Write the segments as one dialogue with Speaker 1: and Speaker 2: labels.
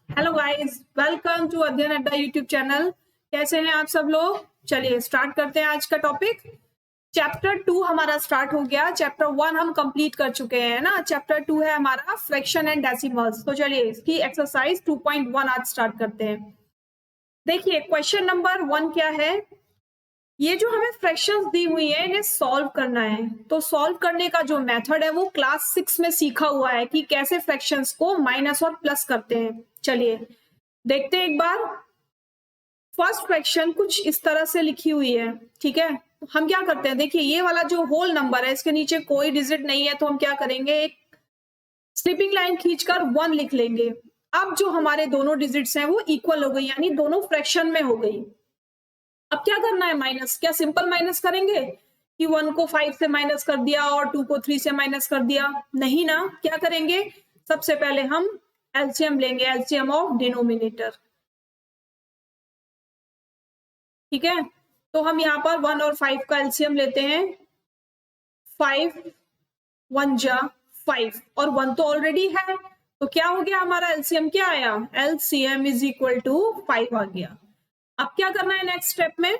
Speaker 1: Hello guys, welcome to अध्ययन अड्डा YouTube channel. कैसे हैं आप सब लोग? चलिए स्टार्ट करते हैं आज का टॉपिक। चैप्टर 2 हमारा स्टार्ट हो गया। चैप्टर 1 हम कंप्लीट कर चुके हैं ना। चैप्टर 2 है हमारा फ्रैक्शन एंड डेसिमल्स। तो चलिए इसकी एक्सरसाइज 2.1 आज स्टार्ट करते हैं। देखिए क्वेश्चन नंबर 1 क्या है। ये जो हमें फ्रैक्शंस दी हुई है इन्हें सॉल्व करना है। तो सॉल्व करने का जो मेथड है वो क्लास 6 में सीखा हुआ है कि कैसे फ्रैक्शंस को माइनस और प्लस करते हैं। चलिए देखते हैं एक बार। फर्स्ट फ्रैक्शन कुछ इस तरह से लिखी हुई है, ठीक है। हम क्या करते हैं, देखिए ये वाला जो होल नंबर है इसके नीचे कोई डिजिट नहीं है, तो हम क्या करेंगे, एक स्लिपिंग लाइन खींचकर 1 लिख लेंगे। अब जो हमारे दोनों डिजिट्स हैं वो इक्वल हो गई, यानी दोनों फ्रैक्शन में हो गई। अब क्या करना है, माइनस। क्या सिंपल माइनस करेंगे कि 1 को 5 से माइनस कर दिया और 2 को 3 से माइनस कर दिया? नहीं ना। क्या करेंगे, सबसे पहले हम एलसीएम लेंगे, एलसीएम ऑफ डिनोमिनेटर, ठीक है। तो हम यहाँ पर 1 और 5 का एलसीएम लेते हैं। 5 1 जा 5 और 1 तो ऑलरेडी है, तो क्या हो गया हमारा एलसीएम, क्या आया, एलसीएम इज इक्वल टू 5 आ गया। अब क्या करना है नेक्स्ट स्टेप में,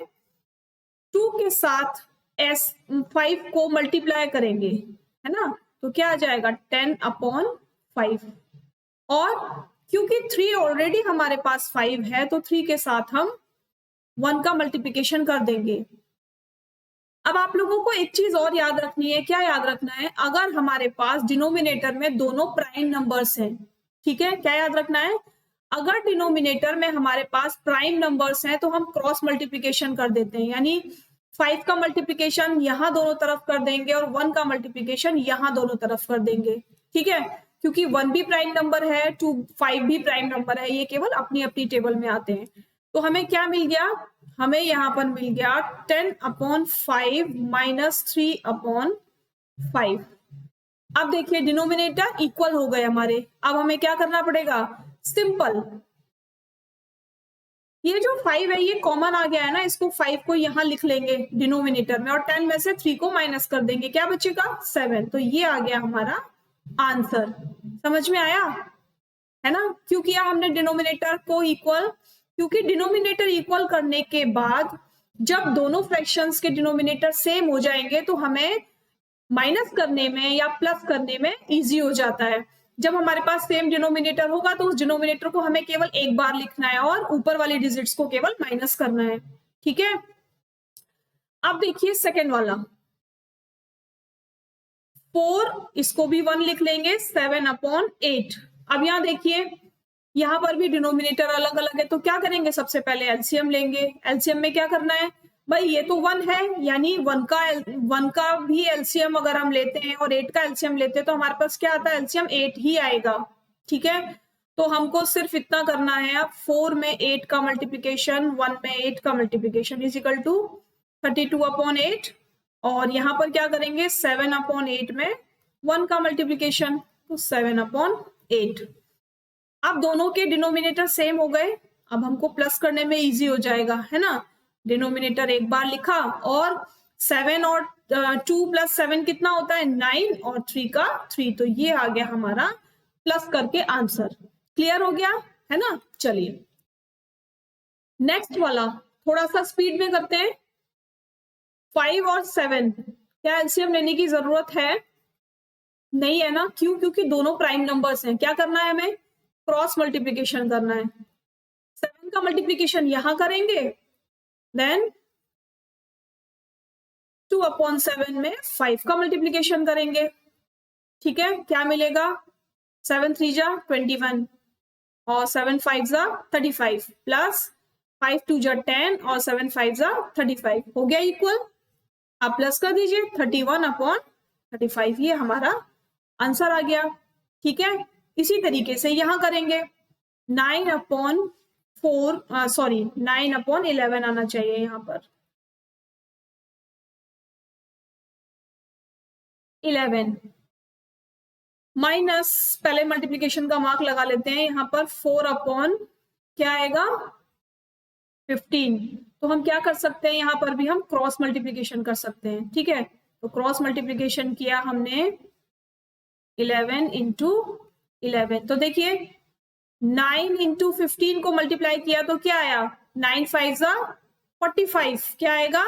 Speaker 1: 2 के साथ एस 5 को मल्टीप्लाई करेंगे, है ना। तो क्या आ जाएगा 10/5। और क्योंकि 3 ऑलरेडी हमारे पास 5 है तो 3 के साथ हम 1 का मल्टीप्लिकेशन कर देंगे। अब आप लोगों को एक चीज और याद रखनी है। क्या याद रखना है, अगर हमारे पास डिनोमिनेटर में दोनों प्राइम नंबर्स हैं, ठीक है, क्या याद रखना है, अगर डिनोमिनेटर में हमारे पास प्राइम नंबर्स हैं तो हम क्रॉस मल्टीप्लिकेशन कर देते हैं, यानी 5 का मल्टीप्लिकेशन यहां दोनों तरफ कर देंगे और 1 का मल्टीप्लिकेशन यहां दोनों तरफ कर देंगे, ठीक है। क्योंकि 1 भी प्राइम नंबर है, 5 भी प्राइम नंबर है, ये केवल अपनी अपनी टेबल में आते हैं। तो हमें क्या मिल गया, हमें यहाँ पर मिल गया 10/5 माइनस 3/5। अब देखिए डिनोमिनेटर इक्वल हो गए हमारे। अब हमें क्या करना पड़ेगा, सिंपल, ये जो 5 है ये कॉमन आ गया है ना, इसको 5 को यहां लिख लेंगे डिनोमिनेटर में और 10 में से 3 को माइनस कर देंगे, क्या बचेगा 7। तो ये आ गया हमारा आंसर। समझ में आया, है ना। क्यों किया हमने डिनोमिनेटर को इक्वल, क्योंकि डिनोमिनेटर इक्वल करने के बाद जब दोनों फ्रैक्शंस के डिनोमिनेटर सेम हो जाएंगे तो हमें माइनस करने में या प्लस करने में इजी हो जाता है। जब हमारे पास सेम डिनोमिनेटर होगा तो उस डिनोमिनेटर को हमें केवल एक बार लिखना है और ऊपर वाली डिजिट्स को केवल माइनस करना है, ठीक है। अब देखिए सेकेंड वाला 4, इसको भी 1 लिख लेंगे, 7/8। अब यहाँ देखिए यहाँ पर भी डिनोमिनेटर अलग अलग है, तो क्या करेंगे, सबसे पहले एलसीएम लेंगे। एलसीएम में क्या करना है भाई, ये तो 1 है, यानी 1 का भी एलसीएम अगर हम लेते हैं और 8 का एलसीएम लेते हैं तो हमारे पास क्या आता है, एलसीएम 8 ही आएगा, ठीक है। तो हमको सिर्फ इतना करना है, अब 4 में 8 का मल्टीप्लीकेशन, 1 में 8 का मल्टीप्लीकेशन इज इक्वल टू 32/8। और यहाँ पर क्या करेंगे, 7/8 में 1 का मल्टीप्लीकेशन, तो 7/8। अब दोनों के डिनोमिनेटर सेम हो गए, अब हमको प्लस करने में इजी हो जाएगा, है ना। डिनोमिनेटर एक बार लिखा और 7 और 2 + 7 कितना होता है, 9 और 3 का 3, तो ये आ गया हमारा प्लस करके आंसर। क्लियर हो गया, है ना। चलिए नेक्स्ट वाला थोड़ा सा स्पीड में करते हैं। 5 और 7 क्या एलसीएम लेने की जरूरत है, नहीं है ना। क्यों, क्योंकि दोनों प्राइम नंबर्स हैं। क्या करना है, हमें क्रॉस मल्टीप्लिकेशन करना है। 7 का मल्टीप्लिकेशन यहां करेंगे, देन 2/7 में 5 का मल्टीप्लिकेशन करेंगे, ठीक है। क्या मिलेगा, 7 3 जा 21 और 7 5 जा 35 प्लस 5 2 जा 10 और 7 5 जा 35 हो गया इक्वल। आप प्लस कर दीजिए 31/35, ये हमारा आंसर आ गया, ठीक है। इसी तरीके से यहां करेंगे 9/11 आना चाहिए यहाँ पर, 11 माइनस, पहले मल्टीप्लिकेशन का मार्क लगा लेते हैं यहाँ पर, 4 क्या आएगा 15। तो हम क्या कर सकते हैं, यहाँ पर भी हम क्रॉस मल्टीप्लिकेशन कर सकते हैं, ठीक है। तो क्रॉस मल्टीप्लिकेशन किया हमने 11 × 11, तो देखिए 9 इंटू 15 को मल्टीप्लाई किया तो क्या आया, 9 5 जा 45, क्या आएगा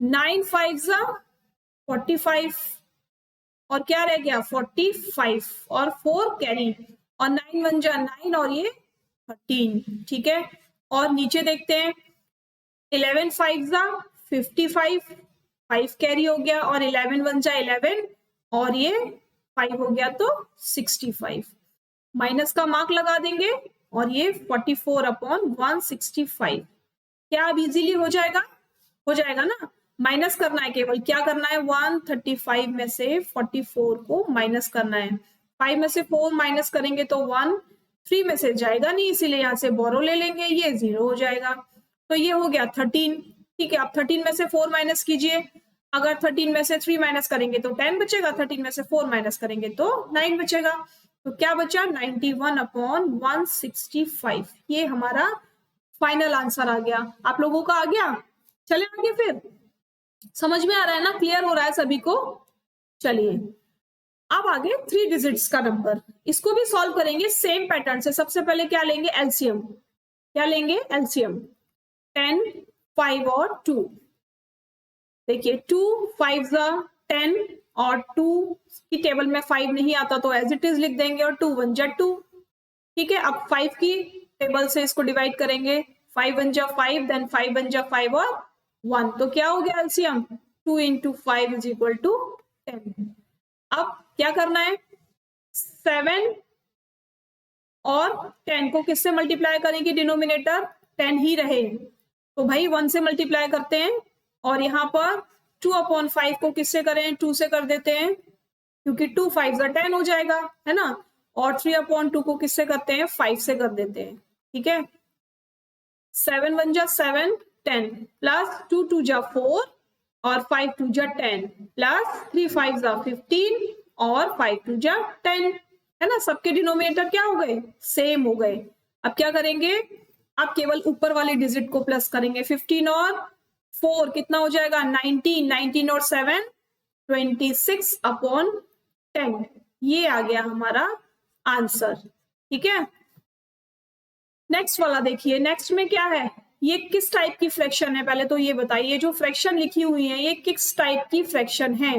Speaker 1: 9 5 जा 45 और क्या रह गया 45 और 4 कैरी और 9 1 जा 9 और ये 13, ठीक है। और नीचे देखते हैं 11 5 जा 55, 5 कैरी हो गया और 11 1 जा 11 और ये 5 हो गया तो 65, माइनस का मार्क लगा देंगे और ये 44 अपॉन 165, क्या अब इजीली हो जाएगा ना। माइनस करना है, केवल क्या करना है 135 में से 44 को माइनस करना है, 5 में से 4 माइनस करेंगे तो 1, 3 में से जाएगा नहीं इसीलिए यहाँ से बोरो ले लेंगे, ये 0 हो जाएगा। तो ये हो गया 13, ठीक है। अब 13 में से 4 माइनस कीजिए, अगर 13 में से 3 माइनस करेंगे तो 10 बचेगा, 13 में से 4 माइनस करेंगे तो 9 बचेगा। तो क्या बचा 91 अपॉन 165, ये हमारा फाइनल आंसर आ गया। आप लोगों का आ गया, चले आगे फिर, समझ में आ रहा है ना, क्लियर हो रहा है सभी को। चलिए अब आगे 3 डिजिट्स का नंबर, इसको भी सॉल्व करेंगे सेम पैटर्न से। सबसे पहले क्या लेंगे एलसीएम, क्या लेंगे एलसीएम 10 5 और 2। देखिए 2 5 जा 10 और 2 की टेबल में 5 नहीं आता तो एज इट इज लिख देंगे और 2 1 जा 2, ठीक है। अब 5 की टेबल से इसको डिवाइड करेंगे, 5 1 जा 5 देन 5 1 जा 5 और 1, तो क्या हो गया LCM 2 into 5 is equal to 10। अब क्या करना है 7 और 10 को किससे मल्टीप्लाई करेंगे, डिनोमिनेटर 10 ही रहे तो भाई 1 से मल्टीप्लाई करते हैं और यहाँ पर 2 अपॉन 5 को किससे करें 2 से कर देते हैं क्योंकि 2 5 जा 10 हो जाएगा, है ना। और 3 अपॉन 2 को किससे करते हैं 5 से कर देते हैं, ठीक है। 7 1 जा 7 10 प्लस 2 2 जा 4 और 5 2 जा 10 प्लस 3 5 जा 15 और 5 2 जा 10, है ना। सबके डिनोमिनेटर क्या हो गए सेम हो गए। अब क्या करेंगे, अब केवल ऊपर वाले डिजिट को प्लस करेंगे, 15 और 4 कितना हो जाएगा 19, 19 और 7 26 अपॉन 10, ये आ गया हमारा आंसर, ठीक है। नेक्स्ट वाला देखिए, नेक्स्ट में क्या है, ये किस टाइप की फ्रैक्शन है, पहले तो ये बताइए जो फ्रैक्शन लिखी हुई है ये किस टाइप की फ्रैक्शन है।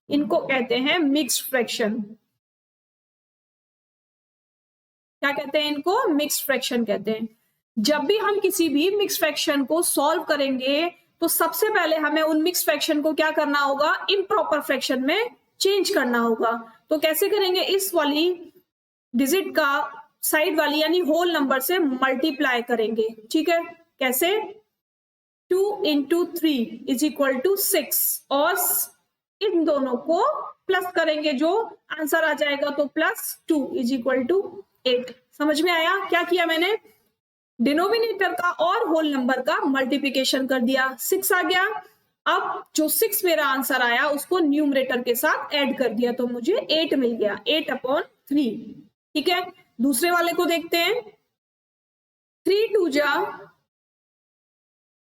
Speaker 1: इनको कहते हैं मिक्स्ड फ्रैक्शन, क्या कहते हैं इनको मिक्स्ड फ्रैक्शन कहते हैं। जब भी हम किसी भी मिक्स्ड फ्रैक्शन को सॉल्व करेंगे तो सबसे पहले हमें उन मिक्स्ड फ्रैक्शन को क्या करना होगा इम्प्रॉपर फ्रैक्शन में चेंज करना होगा। तो कैसे करेंगे, इस वाली डिजिट का साइड वाली यानी होल नंबर से मल्टीप्लाई करेंगे, ठीक है। कैसे 2 इंटू 3 इज इक्वल टू 6 और इन दोनों को प्लस करेंगे, जो आंसर आ जाएगा तो प्लस 2 इज इक्वल टू 8। समझ में आया क्या किया मैंने, डिनोमिनेटर का और होल नंबर का मल्टीप्लिकेशन कर दिया, 6 आ गया। अब जो 6 मेरा आंसर आया उसको न्यूमरेटर के साथ ऐड कर दिया तो मुझे 8 मिल गया, 8 अपॉन 3, ठीक है। दूसरे वाले को देखते हैं, 3 2 जा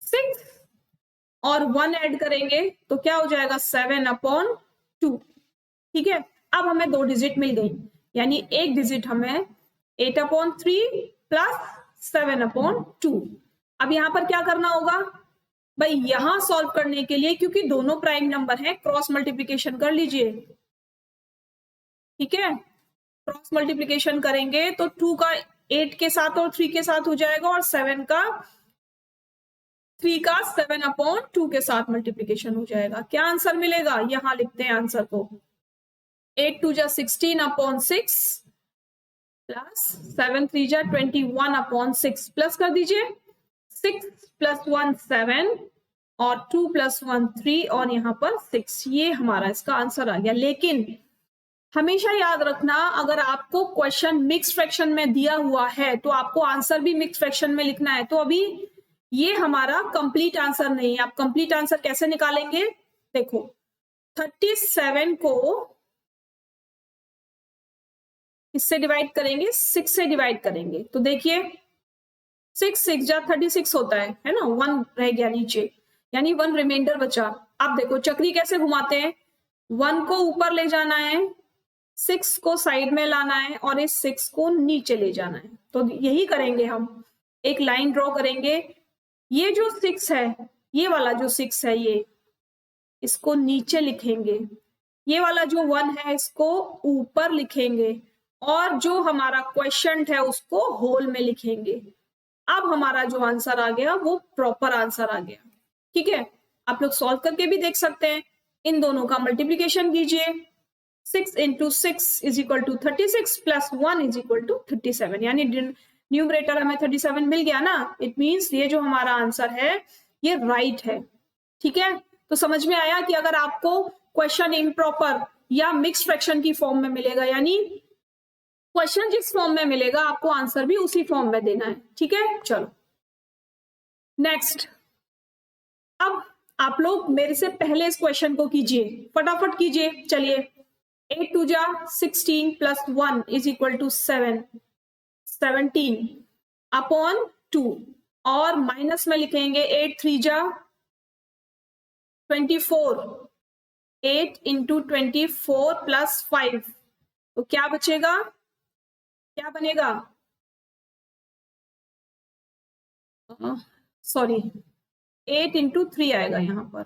Speaker 1: 6 और 1 ऐड करेंगे तो क्या हो जाएगा 7 अपॉन 2, ठीक है। अब हमें 2 डिजिट मिल गई, यानी एक डिजिट हमें 8 अपॉन 3 प्लस 7 अपॉन 2। अब यहां पर क्या करना होगा भाई, यहां सॉल्व करने के लिए क्योंकि दोनों प्राइम नंबर हैं क्रॉस मल्टीप्लिकेशन कर लीजिए, ठीक है। क्रॉस मल्टीप्लिकेशन करेंगे तो 2 का 8 के साथ और 3 के साथ हो जाएगा और 3 का 7 अपॉन 2 के साथ मल्टीप्लिकेशन हो जाएगा। क्या आंसर मिलेगा, यहां लिखते हैं आंसर को, 8 2 जा 16 अपॉन 6 प्लस 7 3 जा 21 अपॉन 6 प्लस कर दीजिए, 6 प्लस 1 7 और 2 प्लस 1 3 और यहाँ पर 6, ये हमारा इसका आंसर आ गया। लेकिन हमेशा याद रखना अगर आपको क्वेश्चन मिक्स फ्रैक्शन में दिया हुआ है तो आपको आंसर भी मिक्स फ्रैक्शन में लिखना है। तो अभी ये हमारा कंप्लीट आंसर नहीं है। आप कंप्लीट आंसर कैसे निकालेंगे, देखो 37 को इससे डिवाइड करेंगे, 6 से डिवाइड करेंगे तो देखिए 6 6 जा 36 होता है ना, 1 रह गया नीचे यानी 1 रिमाइंडर बचा। आप देखो चक्री कैसे घुमाते हैं, 1 को ऊपर ले जाना है, 6 को साइड में लाना है और इस 6 को नीचे ले जाना है। तो यही करेंगे हम, एक लाइन ड्रॉ करेंगे। ये जो 6 है, ये वाला जो 6 है, ये इसको नीचे लिखेंगे, ये वाला जो 1 है इसको ऊपर लिखेंगे और जो हमारा क्वेश्चन है उसको होल में लिखेंगे। अब हमारा जो आंसर आ गया वो प्रॉपर आंसर आ गया। ठीक है, आप लोग सॉल्व करके भी देख सकते हैं। इन दोनों का मल्टीप्लीकेशन कीजिए, 6 into 6 is equal to 36 plus 1 is equal to 37, यानी न्यूमरेटर हमें 37 मिल गया ना। इट मीन्स ये जो हमारा आंसर है ये राइट है। ठीक है, तो समझ में आया कि अगर आपको क्वेश्चन इम्प्रॉपर या मिक्स फ्रैक्शन की फॉर्म में मिलेगा, यानी क्वेश्चन जिस फॉर्म में मिलेगा आपको आंसर भी उसी फॉर्म में देना है। ठीक है, चलो नेक्स्ट। अब आप लोग मेरे से पहले इस क्वेश्चन को कीजिए, फटाफट कीजिए। चलिए, 8 2 जा 16 plus 1 is equal to 7, 17 upon 2 और माइनस में लिखेंगे 8 3 जा 24, 8 इंटू 24 प्लस 5, तो क्या बचेगा, क्या बनेगा, सॉरी 8 इंटू 3 आएगा यहाँ पर,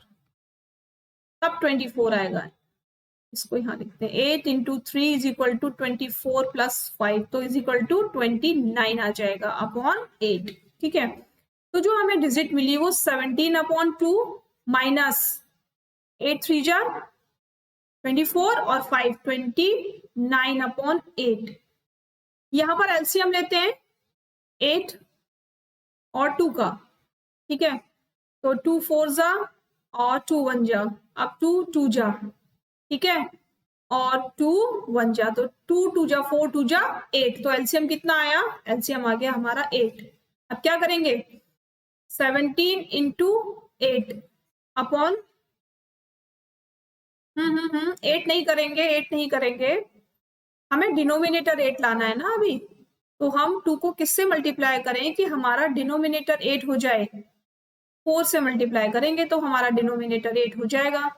Speaker 1: तब 24 आएगा। इसको यहाँ लिखते हैं, 8 into 3 is equal to 24 plus 5, तो इज इक्वल टू 29 आ जाएगा अपॉन 8। ठीक है, तो जो हमें डिजिट मिली वो 17 अपॉन 2 माइनस 8 3 जा 24 और 5 29 अपॉन 8। यहां पर एलसीएम लेते हैं 8 और 2 का। ठीक है, तो 2 4 जा और 2 1 जा, अब 2 2 जा, ठीक है, और 2 1 जा, तो 2 2 जा 4 2 जा 8, तो एलसीएम कितना आया, एलसीएम आ गया हमारा 8। अब क्या करेंगे, 17 इंटू 8 अपॉन 8 नहीं करेंगे, 8 नहीं करेंगे, हमें डिनोमिनेटर 8 लाना है ना अभी, तो हम 2 को किससे मल्टीप्लाई करें कि हमारा डिनोमिनेटर 8 हो जाए, 4 से मल्टीप्लाई करेंगे तो हमारा डिनोमिनेटर 8 हो जाएगा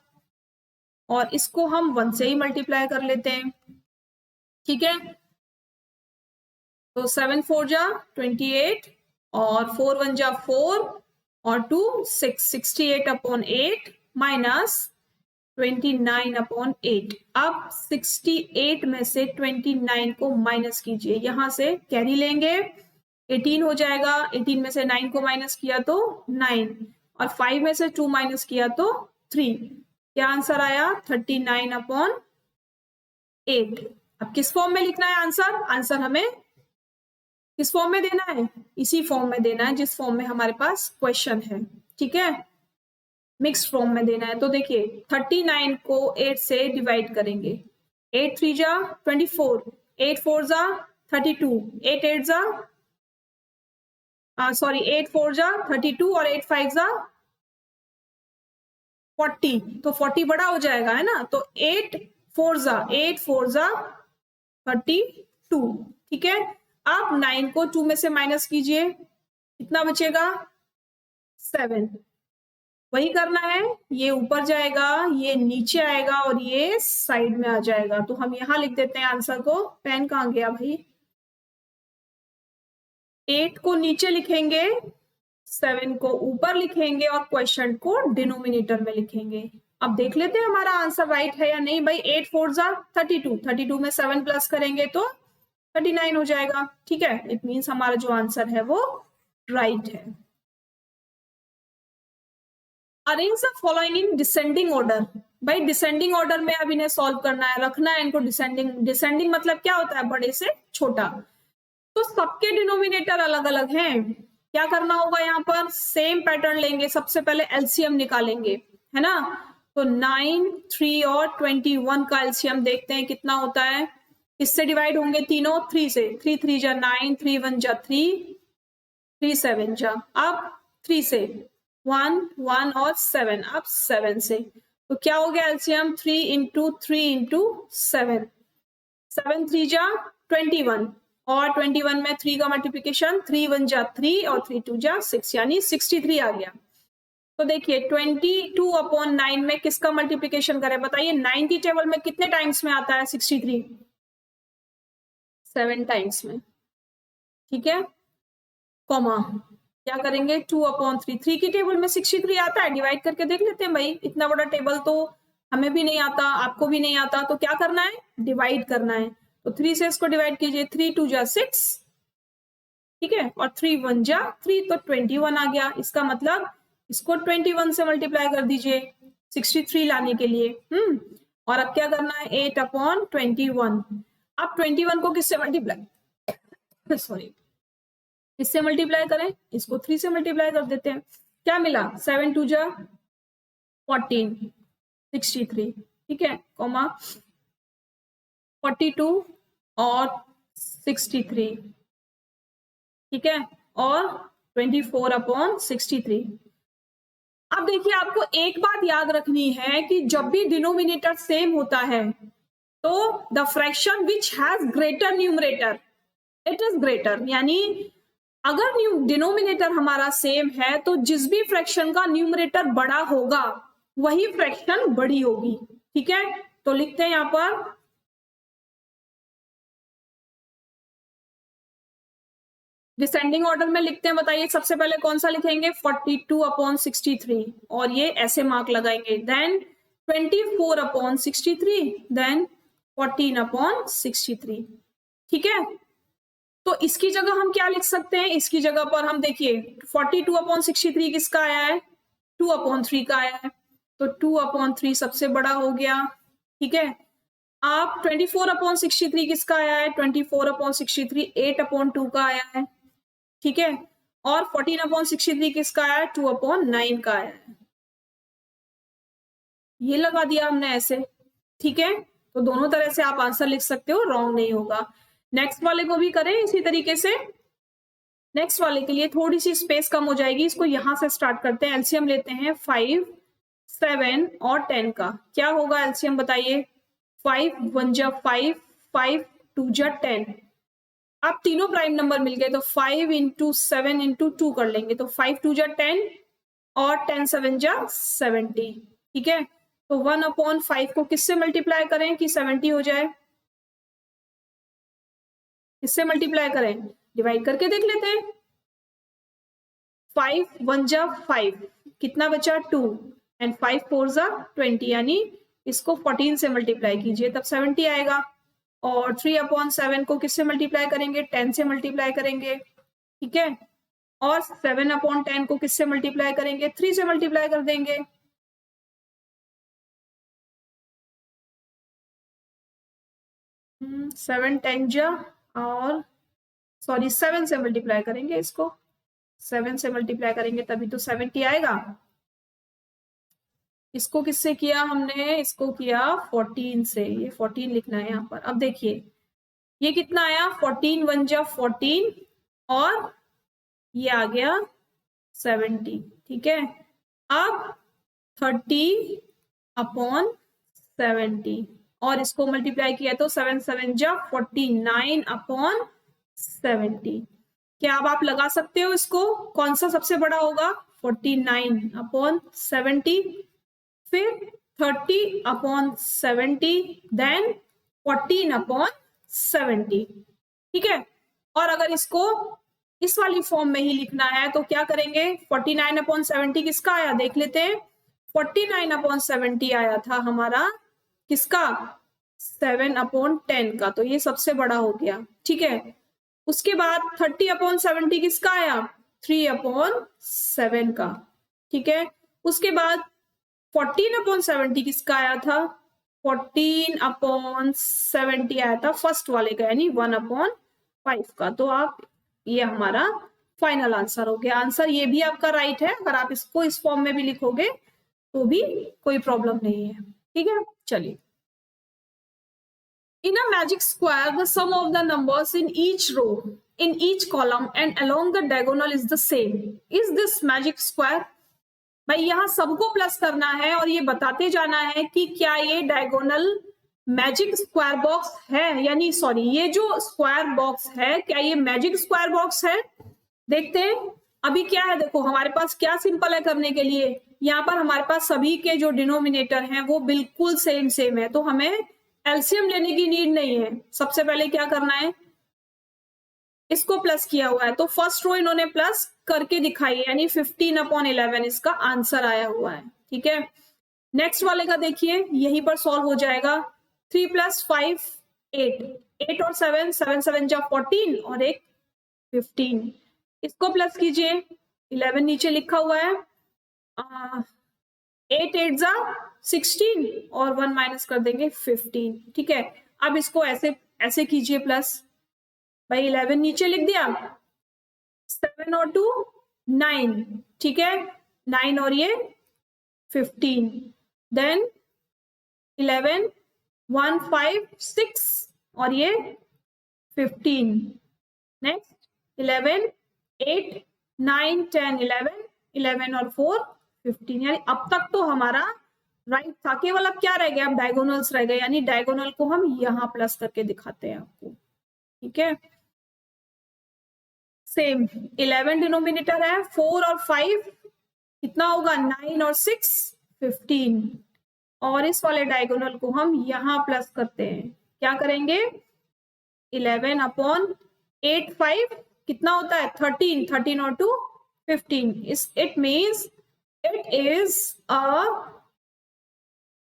Speaker 1: और इसको हम 1 से ही मल्टीप्लाई कर लेते हैं। ठीक है, तो 7 4 जा 28 और 4 1 जा 4 और 2 6, 68 अपॉन 8 माइनस 29 अपॉन 8। अब 68 में से 29 को माइनस कीजिए, यहां से कैरी लेंगे, 18 हो जाएगा, 18 में से 9 को माइनस किया तो 9 और 5 में से 2 माइनस किया तो 3, क्या आंसर आया 39 अपॉन 8। अब किस फॉर्म में लिखना है आंसर, आंसर हमें किस फॉर्म में देना है, इसी फॉर्म में देना है जिस फॉर्म में हमारे पास क्वेश्चन है। ठीक है, मिक्स फॉर्म में देना है। तो देखिए 39 को 8 से डिवाइड करेंगे, 8 3 जा 24, 8 4 जा 32, 8 8 जा 8 4 जा 32 और 8 5 जा 40, तो 40 बड़ा हो जाएगा है ना, तो 8 4 जा 32। ठीक है, अब 9 को 2 में से माइनस कीजिए, कितना बचेगा 7, वही करना है, ये ऊपर जाएगा, ये नीचे आएगा और ये साइड में आ जाएगा। तो हम यहां लिख देते हैं आंसर को, पेन कहां गया भाई, 8 को नीचे लिखेंगे, 7 को ऊपर लिखेंगे और क्वेश्चन को डिनोमिनेटर में लिखेंगे। अब देख लेते हैं हमारा आंसर राइट है या नहीं भाई। 8 4 जा 32, 32 में 7 प्लस करेंगे तो 39 हो जाएगा। ठीक है, इट मीन्स हमारा जो आंसर है वो राइट है। Arrange the following in descending order, भाई डिसेंडिंग ऑर्डर में अब इन्हें सॉल्व करना है, रखना है इनको डिसेंडिंग। डिसेंडिंग मतलब क्या होता है, बड़े से छोटा, तो सबके डिनोमिनेटर अलग अलग हैं। क्या करना होगा, यहाँ पर सेम पैटर्न लेंगे, सबसे पहले एलसीएम निकालेंगे, है ना। तो 9 3 और 21 का एलसीएम देखते हैं कितना होता है। इससे डिवाइड होंगे तीनों 3 से, 3 3 जा 9, 3 1 जा 3, 3 7 जा, अब 3 से 1 1 और 7, अब 7 से, तो क्या हो गया एलसीएम 3 इंटू 3 इंटू 7, 7 3 जा 21 और 21 में 3 का मल्टीप्लीकेशन, 3 1 जा 3 और 3 2 जा 6, यानी 63 आ गया। तो देखिए 22/9 में किसका मल्टीप्लीकेशन करें बताइए। 9 की टेबल में कितने टाइम्स में आता है 63? 7 टाइम्स में, ठीक है। कॉमा क्या करेंगे 2/3, 3 की टेबल में 63 आता है, डिवाइड करके देख लेते हैं भाई। इतना बड़ा टेबल तो हमें भी नहीं आता, आपको भी नहीं आता, तो क्या करना है, डिवाइड करना है। तो 3 से इसको डिवाइड कीजिए, 3 2 जा 6, ठीक है, और 3 1 जा 3, तो 21 आ गया। इसका मतलब इसको 21 से मल्टीप्लाई कर दीजिए 63 लाने के लिए। और अब क्या करना है 8/21। अब 21 को किससे मल्टीप्लाई सॉरी किससे मल्टीप्लाई करें, इसको 3 से मल्टीप्लाई कर देते हैं। क्या मिला 7 2 जा 14, 63, ठीक है, कॉमा 42 और 63, ठीक है, और 24/63। अब देखिए आपको एक बात याद रखनी है कि जब भी डिनोमिनेटर सेम होता है तो the fraction which has greater numerator it is greater, यानी अगर डिनोमिनेटर हमारा सेम है तो जिस भी फ्रैक्शन का न्यूमरेटर बड़ा होगा वही फ्रैक्शन बड़ी होगी, ठीक है। तो लिखते हैं यहां पर डिसेंडिंग ऑर्डर में लिखते हैं, बताइए सबसे पहले कौन सा लिखेंगे 42/63, और ये ऐसे मार्क लगाएंगे, देन 24/63, देन 14/63, ठीक है। तो इसकी जगह हम क्या लिख सकते हैं, इसकी जगह पर हम देखिए 42/63 किसका आया है, 2/3 का आया है, तो 2/3 सबसे बड़ा हो गया, ठीक है। आप 24/63 किसका आया है, 24/63 8/2 का आया है, ठीक है, और 14/63 किसका आया है, 2/9 का आया है। ये लगा दिया हमने ऐसे, ठीक है। तो दोनों तरह से आप आंसर लिख सकते हो, रॉन्ग नहीं होगा। नेक्स्ट वाले को भी करें इसी तरीके से। नेक्स्ट वाले के लिए थोड़ी सी स्पेस कम हो जाएगी, इसको यहां से स्टार्ट करते हैं। एलसीएम लेते हैं 5 7 और 10 का। क्या होगा एलसीएम बताइए, 5 1 जा 5, 5 2 जा 10। आप तीनों प्राइम नंबर मिल गए तो 5 × 7 × 2 कर लेंगे, तो 5 2 जा 10 और 10 7 जा 70, ठीक है। तो 1/5 को किससे मल्टीप्लाई करें कि 70 हो जाए, किससे मल्टीप्लाई करें, डिवाइड करके देख लेते हैं। 5 1 जा 5, कितना बचा 2, एंड 5 4 जा 20, यानी इसको 14 से मल्टीप्लाई कीजिए तब 70 आएगा। और 3/7 को किससे मल्टीप्लाई करेंगे, 10 से मल्टीप्लाई करेंगे, ठीक है। और 7/10 को किससे मल्टीप्लाई करेंगे, 3 से मल्टीप्लाई कर देंगे। 7 10 जा और सॉरी 7 से मल्टीप्लाई करेंगे, इसको 7 से मल्टीप्लाई करेंगे तभी तो 70 आएगा। इसको किससे किया हमने, इसको किया 14 से, ये 14 लिखना है यहाँ पर। अब देखिए ये कितना आया, 14 1 जा 14 और ये आ गया 70, ठीक है। अब 30/70 और इसको मल्टीप्लाई किया तो 7 7 जा 49/70। क्या अब आप लगा सकते हो इसको, कौन सा सबसे बड़ा होगा, 49/70, फिर 30/70, देन 14/70, ठीक है। और अगर इसको इस वाली फॉर्म में ही लिखना है तो क्या करेंगे, 49/70 किसका आया देख लेते हैं। 49/70 आया था हमारा किसका, 7/10 का, तो ये सबसे बड़ा हो गया, ठीक है। उसके बाद 30/70 किसका आया, 3/7 का, ठीक है। उसके बाद 14/70 किसका आया था, 14/70 आया था फर्स्ट वाले का, यानी 1/5 का। तो आप ये हमारा फाइनल आंसर हो गया। आंसर ये भी आपका राइट है, अगर आप इसको इस फॉर्म में भी लिखोगे तो भी कोई प्रॉब्लम नहीं है, ठीक है। चलिए, in a magic square the sum of the numbers in each row in each column and along the diagonal is the same, is this magic square? भाई यहाँ सबको प्लस करना है और ये बताते जाना है कि क्या ये डायगोनल मैजिक स्क्वायर बॉक्स है, यानी सॉरी ये जो स्क्वायर बॉक्स है क्या ये मैजिक स्क्वायर बॉक्स है। देखते हैं अभी क्या है, देखो हमारे पास क्या सिंपल है करने के लिए, यहाँ पर हमारे पास सभी के जो डिनोमिनेटर हैं वो बिल्कुल सेम है, तो हमें एलसीएम लेने की नीड नहीं है। सबसे पहले क्या करना है, इसको प्लस किया हुआ है तो फर्स्ट रो इन्होंने प्लस करके दिखाई है, यानी 15/11 इसका आंसर आया हुआ है। ठीक है, नेक्स्ट वाले का देखिए, यहीं पर सॉल्व हो जाएगा। 3 + 5 8, 8 और 7, 7 7 जा 14 और एक 15। इसको प्लस कीजिए, 11 नीचे लिखा हुआ है, 8 8 जा 16 और 1 माइनस कर देंगे 15। ठीक है, अब इसको ऐसे ऐसे कीजिए प्लस, भाई 11 नीचे लिख दिया, 7 और 2 9, ठीक है, 9 और ये 15, देन 11 1 5 6 और ये 15, नेक्स्ट 11 8 9 10 11 11 और 4 15। यानी अब तक तो हमारा राइट था, केवल अब क्या रह गया, अब डायगोनल्स रह गए, यानी डायगोनल को हम यहां प्लस करके दिखाते हैं आपको। ठीक है, सेम 11 डिनोमिनेटर है, 4 और 5 कितना होगा, 9 और 6 15, और इस वाले डायगोनल को हम यहां प्लस करते हैं, क्या करेंगे 11/8 5 कितना होता है 13, 13 और 2 15। It means it is a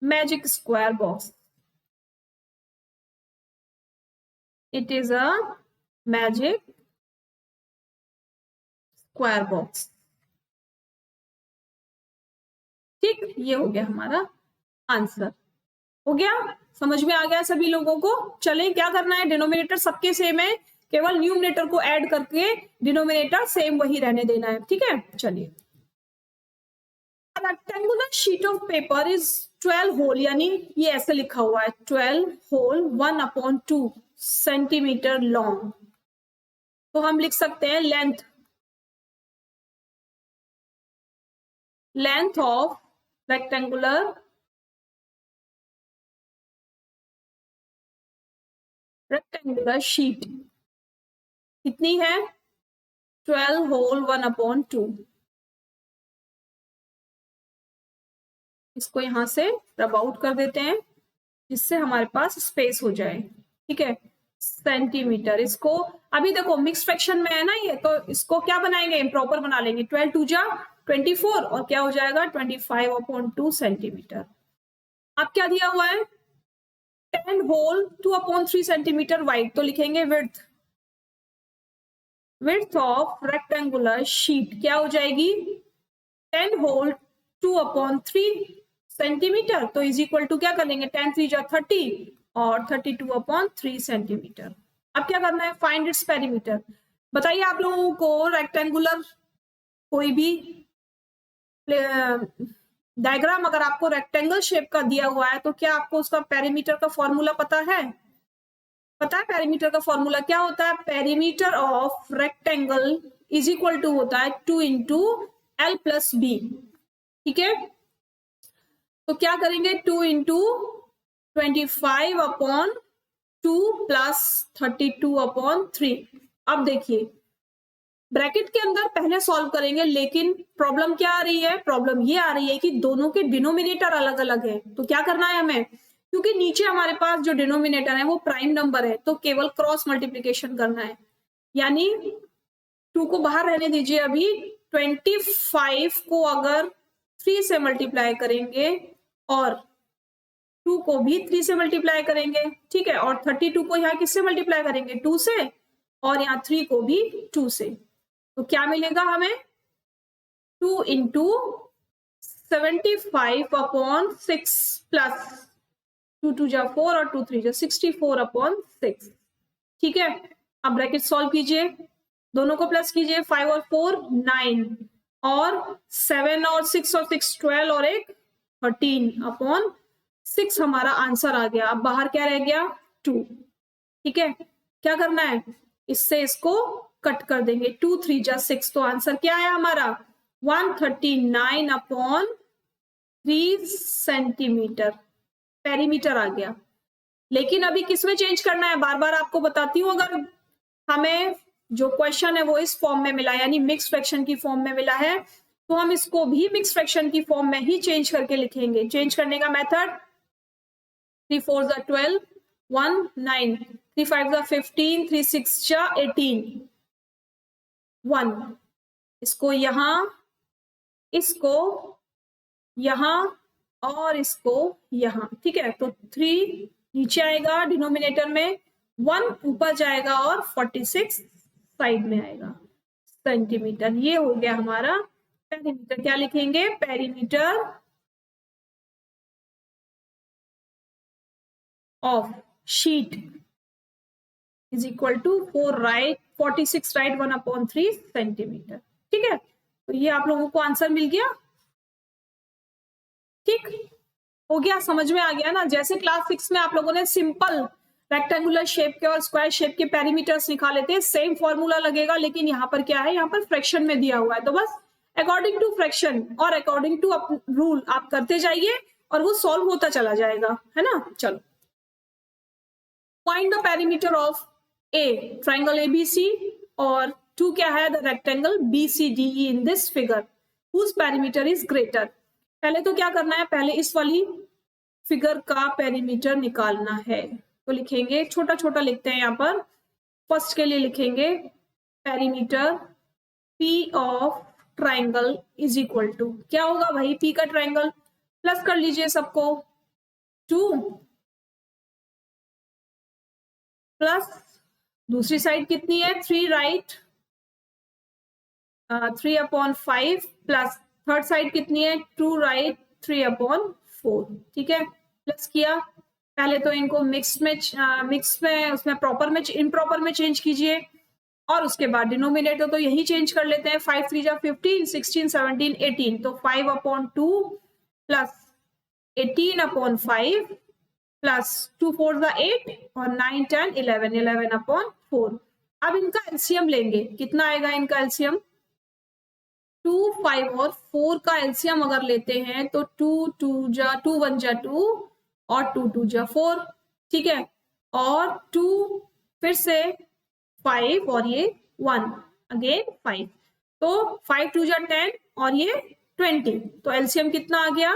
Speaker 1: magic square box, it is a magic square box. ठीक, ये हो गया हमारा आंसर। हो गया, समझ में आ गया सभी लोगों को। चलिए क्या करना है, डिनोमिनेटर सबके सेम है, केवल न्यूमरेटर को ऐड करके डिनोमिनेटर सेम वही रहने देना है। ठीक है, चलिए, rectangular sheet of paper is 12 whole, यानी ये ऐसे लिखा हुआ है 12 होल 1/2 सेंटीमीटर लॉन्ग, तो हम लिख सकते हैं लेंथ ऑफ रेक्टेंगुलर शीट कितनी है, 12 होल 1/2। इसको यहां से रब आउट कर देते हैं जिससे हमारे पास स्पेस हो जाए। ठीक है, सेंटीमीटर, इसको अभी देखो मिक्स फ्रैक्शन में है ना ये, तो इसको क्या बनाएंगे, इम्प्रॉपर बना लेंगे, 12 2 जा 24 और क्या हो जाएगा 25/2 सेंटीमीटर। अब क्या दिया हुआ है, 10 होल 2/3 सेंटीमीटर वाइड, तो लिखेंगे विड्थ ऑफ रेक्टेंगुलर शीट क्या हो जाएगी 10 होल 2/3 सेंटीमीटर, तो इज इक्वल टू क्या कर लेंगे 10 3 जा 30 और 32/3 सेंटीमीटर। अब क्या करना है, फाइंड इट्स पेरीमीटर। बताइए आप लोगों को रेक्टेंगुलर कोई भी डायग्राम अगर आपको रेक्टेंगल शेप का दिया हुआ है तो क्या आपको उसका पेरीमीटर का फॉर्मूला पता है? पता है पेरीमीटर का फॉर्मूला क्या होता है, perimeter of rectangle is equal to होता है 2 × L + B। ठीक है, तो क्या करेंगे 2 × 25/2 + 32/3। अब देखिए ब्रैकेट के अंदर पहले सॉल्व करेंगे, लेकिन प्रॉब्लम क्या आ रही है, प्रॉब्लम ये आ रही है कि दोनों के डिनोमिनेटर अलग अलग है, तो क्या करना है हमें, क्योंकि नीचे हमारे पास जो डिनोमिनेटर है वो प्राइम नंबर है, तो केवल क्रॉस मल्टीप्लीकेशन करना है, यानी 2 को बाहर रहने दीजिए अभी, 25 को अगर 3 से मल्टीप्लाई करेंगे और 2 को भी 3 से मल्टीप्लाई करेंगे, ठीक है, और 32 को यहाँ किससे मल्टीप्लाई करेंगे 2 से, और यहाँ 3 को भी 2 से, तो क्या मिलेगा हमें 2 × 75/6 प्लस 2 2 जा 4 और 2 3 जा 64/6। ठीक है, अब ब्रैकेट सॉल्व कीजिए, दोनों को प्लस कीजिए, 5 और 4 9 और 7 और 6 और 6 12 और एक 13/6 हमारा आंसर आ गया। अब बाहर क्या रह गया 2। ठीक है, क्या करना है, इससे इसको कट कर देंगे, 2 3 जा 6, तो आंसर क्या आया हमारा 139/3 सेंटीमीटर पेरीमीटर आ गया। लेकिन अभी किसमें चेंज करना है, बार बार आपको बताती हूँ, अगर हमें जो क्वेश्चन है वो इस फॉर्म में मिला, यानी मिक्स फ्रैक्शन की फॉर्म में मिला है, तो हम इसको भी मिक्स फ्रैक्शन की फॉर्म में ही चेंज करके लिखेंगे। चेंज करने का मेथड 3 4 जा 12, 1 9, 3 5 जा 15, 3 6 जा 18, 1, इसको यहाँ, इसको यहाँ और इसको यहाँ, ठीक है। तो 3 नीचे आएगा डिनोमिनेटर में, 1 ऊपर जाएगा और 46 साइड में आएगा सेंटीमीटर। ये हो गया हमारा पेरीमीटर। क्या लिखेंगे? Perimeter of sheet is equal to 4 right 46 right 1/3 centimetre. ठीक है, तो ये आप लोगों को आंसर मिल गया। ठीक हो गया, समझ में आ गया ना। जैसे क्लास 6 में आप लोगों ने सिंपल रेक्टेंगुलर शेप के और स्क्वायर शेप के पेरीमीटर्स निकाले थे, सेम फॉर्मूला लगेगा, लेकिन यहाँ पर क्या है, यहाँ पर फ्रैक्शन में दिया हुआ है। तो बस अकॉर्डिंग टू फ्रैक्शन और अकॉर्डिंग टू रूल आप करते जाइए और वो सॉल्व होता चला जाएगा, है ना। चलो, find the perimeter of a triangle ABC और टू क्या है, the rectangle BCDE in this figure whose perimeter is greater. पहले तो क्या करना है, पहले इस वाली फिगर का पेरीमीटर निकालना है। तो लिखेंगे, छोटा छोटा लिखते हैं यहाँ पर। फर्स्ट के लिए लिखेंगे perimeter P of triangle is equal to, क्या होगा भाई, पी का ट्राइंगल प्लस कर लीजिए सबको, 2 प्लस दूसरी साइड कितनी है, 3 राइट, 3/5 प्लस थर्ड साइड कितनी है, 2 राइट 3/4। ठीक है, प्लस किया। पहले तो इनको मिक्स में उसमें प्रॉपर में इम्प्रॉपर में चेंज कीजिए और उसके बाद डिनोमिनेटर तो यही चेंज कर लेते हैं। 5 3 जा 15, 16 17 18, तो 5/2 प्लस 18/5 प्लस 2 4 जा 8 और 9 10 11 11/4। अब इनका एलसीएम लेंगे, कितना आएगा इनका एलसीएम, 2 5 और 4 का एलसीएम अगर लेते हैं तो 2 2 जा 2 1 जा 2 और 2 2 जा 4। ठीक है, और 2 फिर से 5 और ये 1 अगेन 5, तो 5 2 जा 10 और ये 20। तो एलसीएम कितना आ गया,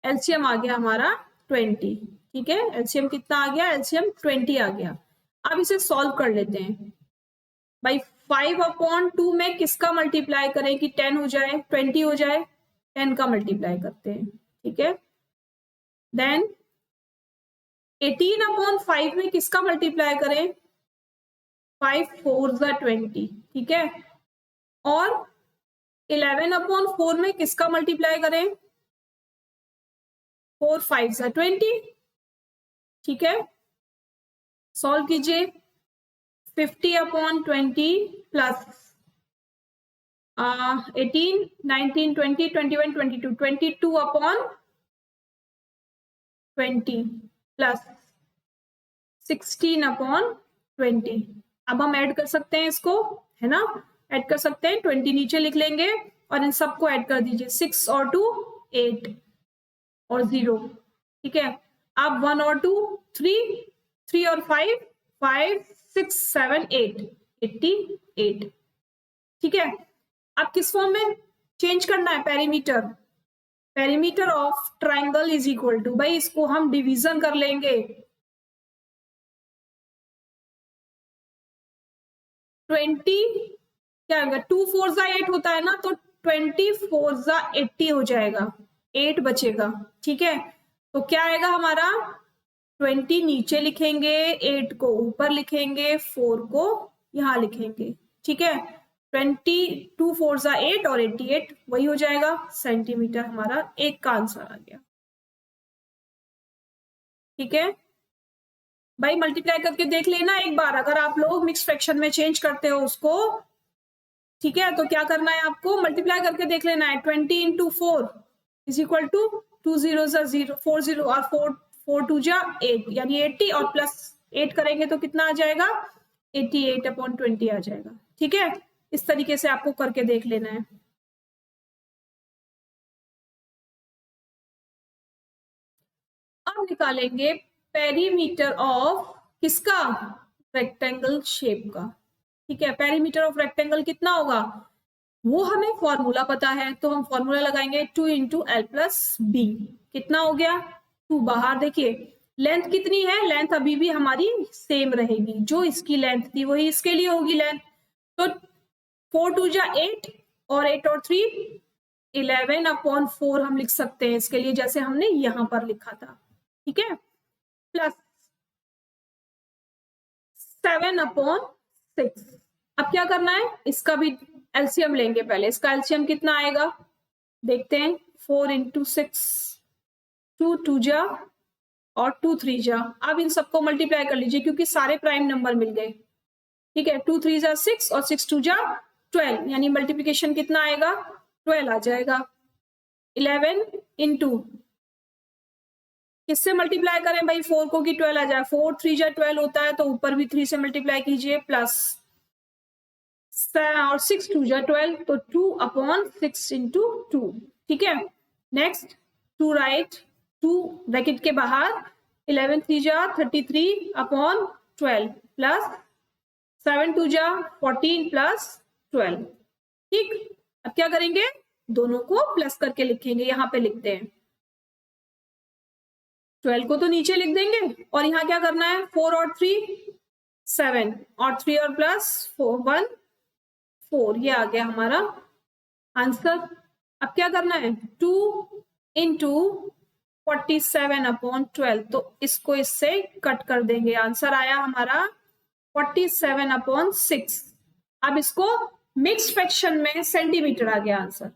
Speaker 1: एलसीएम आ गया हमारा 20। ठीक है, एलसीएम कितना आ गया, एलसीएम 20 आ गया। अब इसे सॉल्व कर लेते हैं भाई। 5/2 में किसका मल्टीप्लाई करें कि 10 हो जाए, 20 हो जाए, 10 का मल्टीप्लाई करते हैं। ठीक है, देन 18/5 में किसका मल्टीप्लाई करें, 5 4 जा 20। ठीक है, और 11/4 में किसका मल्टीप्लाई करें, 4 5 जा 20। ठीक है, सॉल्व कीजिए। 50/20 प्लस 18 19 20 21 22 22/20 प्लस 16/20। अब हम ऐड कर सकते हैं इसको, है ना, ऐड कर सकते हैं। 20 नीचे लिख लेंगे और इन सबको ऐड कर दीजिए। 6 और 2 8 और 0। ठीक है, अब 1 और 2 3, 3 और 5 5 6 7 8 88। ठीक है, अब किस फॉर्म में चेंज करना है, perimeter, perimeter of triangle is equal to, भाई इसको हम डिवीजन कर लेंगे। 20 क्या होगा, 2 4 जा 8 होता है ना, तो 20 4 जा 80 हो जाएगा, 8 बचेगा। ठीक है, तो क्या आएगा हमारा, 20 नीचे लिखेंगे, 8 को ऊपर लिखेंगे, 4 को यहां लिखेंगे। ठीक है, 20 2 4 जा 8 और 88 वही हो जाएगा सेंटीमीटर। हमारा एक का आंसर आ गया। ठीक है भाई, मल्टीप्लाई करके देख लेना एक बार, अगर आप लोग मिक्स फ्रैक्शन में चेंज करते हो उसको। ठीक है, तो क्या करना है आपको, मल्टीप्लाई करके देख लेना है। 20 × 4 इज इक्वल टू 2 0 जा 0 4 0 और 4 2 जा 8 यानी 80 और प्लस 8 करेंगे तो कितना आ जाएगा, 88/20 आ जाएगा। ठीक है, इस तरीके से आपको करके देख लेना है। अब निकालेंगे पेरीमीटर ऑफ किसका, रेक्टेंगल शेप का। ठीक है, पेरीमीटर ऑफ रेक्टेंगल कितना होगा, वो हमें फॉर्मूला पता है, तो हम फॉर्मूला लगाएंगे 2 इंटू एल प्लस बी। कितना हो गया 2, बाहर देखिए लेंथ कितनी है, लेंथ अभी भी हमारी सेम रहेगी, जो इसकी लेंथ थी वही इसके लिए होगी लेंथ। तो 4 2 जा 8 और 8 और 3 11/4 हम लिख सकते हैं इसके लिए, जैसे हमने यहां पर लिखा था, ठीक है, प्लस 7/6। अब क्या करना है, इसका भी एलसीएम लेंगे पहले। इसका एलसीएम कितना आएगा देखते हैं, 4 इंटू 6, 2 2 जा और 2 3 जा। अब इन सबको मल्टीप्लाई कर लीजिए क्योंकि सारे प्राइम नंबर मिल गए, ठीक है। 2 3 जा 6 और 6 2 जा 12, यानी मल्टीप्लीकेशन कितना आएगा 12 आ जाएगा। 11 इंटू किससे मल्टीप्लाई करें भाई 4 को कि 12 आ जाए, 4 3 जा 12 होता है, तो ऊपर भी 3 से मल्टीप्लाई कीजिए, प्लस और 6 2 जा 12, तो 2/6 इंटू 2, ठीक है। नेक्स्ट 2 राइट, 2 ब्रैकेट के बाहर 11 3 जा 33/12 प्लस 7 2 जा 14 प्लस 12, ठीक। अब क्या करेंगे, दोनों को प्लस करके लिखेंगे, यहां पे लिखते हैं 12 को तो नीचे लिख देंगे, और यहाँ क्या करना है 4 और 3 7 और 3 और प्लस 4 1 4, ये आ गया हमारा आंसर। अब क्या करना है 2 इंटू 47/12, तो इसको इससे कट कर देंगे, आंसर आया हमारा 47/6। अब इसको मिक्स फ्रैक्शन में सेंटीमीटर आ गया आंसर,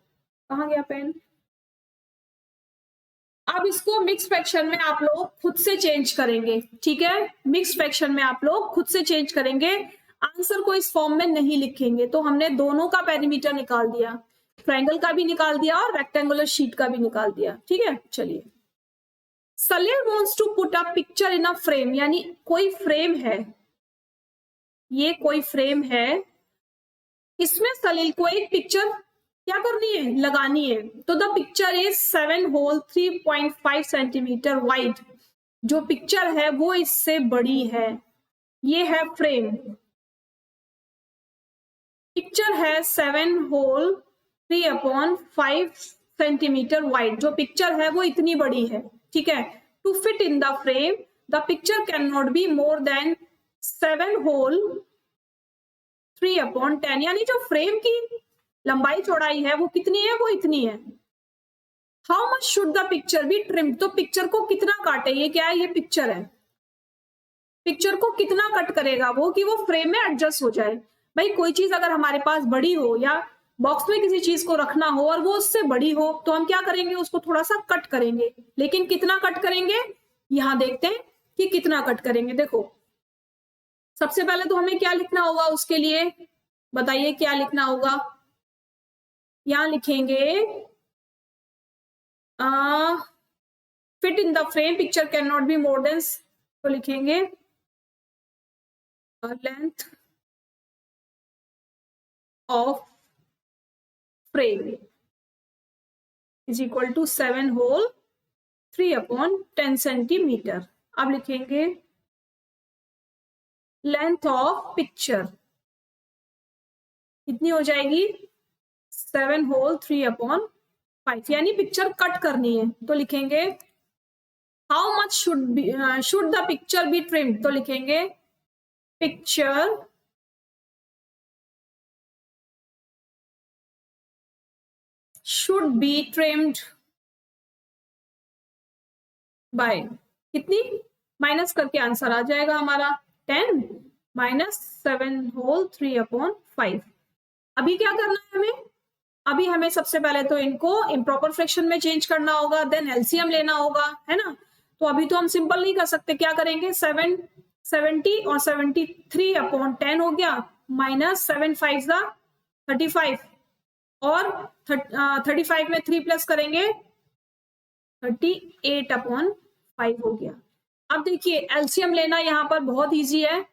Speaker 1: कहाँ गया पेन। अब इसको मिक्स फ्रैक्शन में आप लोग खुद से चेंज करेंगे, ठीक है, मिक्स फ्रैक्शन में आप लोग खुद से चेंज करेंगे, आंसर को इस फॉर्म में नहीं लिखेंगे। तो हमने दोनों का पेरीमीटर निकाल दिया, ट्रायंगल का भी निकाल दिया और रेक्टेंगुलर शीट का भी निकाल दिया, ठीक है। चलिए, Salil wants to put a picture in a frame, यानी कोई फ्रेम है, ये कोई फ्रेम है, इसमें सलील को एक पिक्चर क्या करनी है, लगानी है। तो the picture is 7 whole 3.5 centimetre wide, जो पिक्चर है वो इससे बड़ी है, ये है फ्रेम। पिक्चर है 7 होल 3/5 सेंटीमीटर वाइड, जो पिक्चर है वो इतनी बड़ी है, ठीक है। To fit in the frame the picture can not be more than 7 whole 3/10, यानी जो फ्रेम की लंबाई चौड़ाई है वो कितनी है, वो इतनी है। How much should the picture be trimmed, तो पिक्चर को कितना काटे, ये क्या है, ये पिक्चर है, पिक्चर को कितना कट करेगा वो कि वो फ्रेम में एडजस्ट हो जाए। भाई कोई चीज अगर हमारे पास बड़ी हो या बॉक्स में किसी चीज को रखना हो और वो उससे बड़ी हो, तो हम क्या करेंगे, उसको थोड़ा सा कट करेंगे, लेकिन कितना कट करेंगे, यहां देखते हैं कि कितना कट करेंगे। देखो सबसे पहले तो हमें क्या लिखना होगा, उसके लिए बताइए क्या लिखना होगा। यहां लिखेंगे fit in the frame picture can not be more than, तो लिखेंगे length of frame is equal to 7 whole 3/10 centimetre. अब लिखेंगे लेंथ ऑफ पिक्चर कितनी हो जाएगी 7 होल 3/5, यानी पिक्चर कट करनी है, तो लिखेंगे how much should the picture be trimmed, तो लिखेंगे picture should be trimmed by कितनी, माइनस करके आंसर आ जाएगा हमारा 10 माइनस 7 होल 3/5। अभी क्या करना है हमें, अभी हमें सबसे पहले तो इनको इम्प्रॉपर फ्रैक्शन में चेंज करना होगा, देन एलसीएम लेना होगा, है ना। तो अभी तो हम सिंपल नहीं कर सकते, क्या करेंगे 70 और 73/10 हो गया, माइनस 7 5 35 और 35 में 3 प्लस करेंगे 38/5 हो गया। अब देखिए एलसीएम लेना यहाँ पर बहुत इजी है,